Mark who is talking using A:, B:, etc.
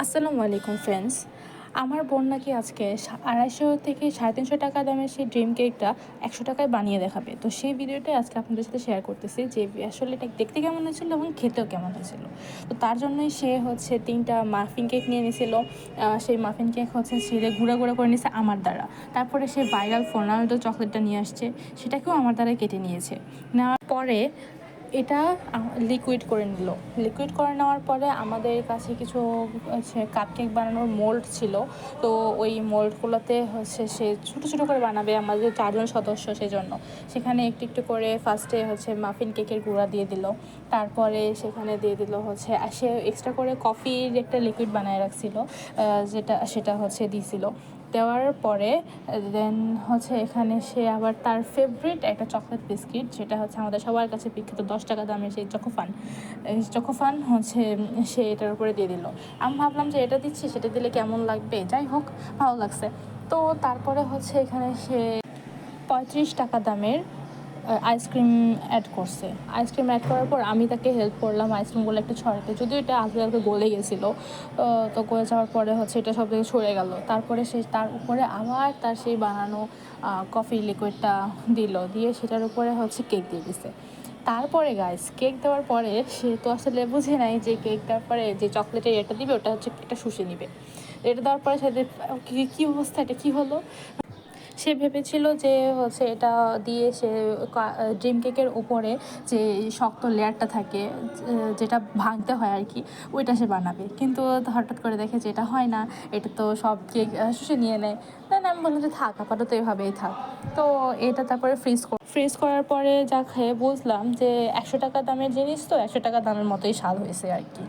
A: আসসালামু আলাইকুম ফ্রেন্ডস। আমার বোন নাকি আজকে ২৫০ থেকে ৩৫০ টাকা দামের সেই ড্রিম কেকটা ১০০ টাকায় বানিয়ে দেখাবে। তো সেই ভিডিওটাই আজকে আপনাদের সাথে শেয়ার করতেছি যে আসলে এটা দেখতে কেমন হয়েছিল এবং খেতেও কেমন হয়েছিল। তো তার জন্যই সে হচ্ছে ৩টা মাফিন কেক নিয়ে নিয়েছিল। সেই মাফিন কেক হচ্ছে ছিঁড়ে গুঁড়া গুঁড়া করে নিয়েছে আমার দ্বারা। তারপরে সে ভাইরাল ফোনাল্ডো চকলেটটা নিয়ে আসছে, সেটাকেও আমার দ্বারাই কেটে নিয়েছে। নেওয়ার পরে এটা লিকুইড করে নিল। লিকুইড করে নেওয়ার পরে আমাদের কাছে কিছু হচ্ছে কাপকেক বানানোর মোল্ড ছিল। তো ওই মোল্ডগুলোতে হচ্ছে সে ছোটো ছোটো করে বানাবে আমাদের 4 জন সদস্য, সেজন্য সেখানে একটু একটু করে ফার্স্টে হচ্ছে মাফিন কেকের গুঁড়া দিয়ে দিল। তারপরে সেখানে দিয়ে দিল হচ্ছে সে এক্সট্রা করে কফির একটা লিকুইড বানায় রাখছিল, সেটা হচ্ছে দিছিল। দেওয়ার পরে দেন হচ্ছে এখানে সে আবার তার ফেভারিট একটা চকলেট বিস্কিট, যেটা হচ্ছে আমাদের সবার কাছে বিখ্যাত 10 টাকা দামের সেই চকোফান হচ্ছে সে এটার উপরে দিয়ে দিল। আমি ভাবলাম যে এটা দিচ্ছি, সেটা দিলে কেমন লাগবে, যাই হোক ভালো লাগছে। তো তারপরে হচ্ছে এখানে সে 35 টাকা দামের আইসক্রিম অ্যাড করছে। আইসক্রিম অ্যাড করার পর আমি তাকে হেল্প করলাম আইসক্রিমগুলো একটু ছড়াতে, যদিও এটা আলতো আলতো গলে গেছিলো। তো গলে যাওয়ার পরে হচ্ছে এটা সব থেকে ছড়ে গেল। তারপরে সে তার উপরে আবার তার সেই বানানো কফি লিকুইডটা দিয়ে সেটার উপরে হচ্ছে কেক দিয়ে দিছে। তারপরে গাইস, কেক দেওয়ার পরে সে তো আসলে বুঝে নাই যে কেক দেওয়ার পরে যে চকলেটের এটা দিবে ওটা হচ্ছে একটা শুষে নিবে। এটা দেওয়ার পরে সে কী অবস্থা, এটা কী হলো। সে ভেবেছিল যে হচ্ছে এটা দিয়ে সে ড্রিম কেকের উপরে যে শক্ত লেয়ারটা থাকে, যেটা ভাঙতে হয় আর কি, ওইটা সে বানাবে। কিন্তু হঠাৎ করে দেখে যে এটা হয় না, এটা তো সব কেক শুষে নিয়ে নেয়। দেন আমি বললাম যে থাক, আপাতত এভাবেই থাক। তো এটা তারপরে ফ্রিজ করার পরে যা খেয়ে বুঝলাম যে ১০০ টাকা দামের জিনিস তো ১০০ টাকা দামের মতোই স্বাদ হয়েছে আর কি।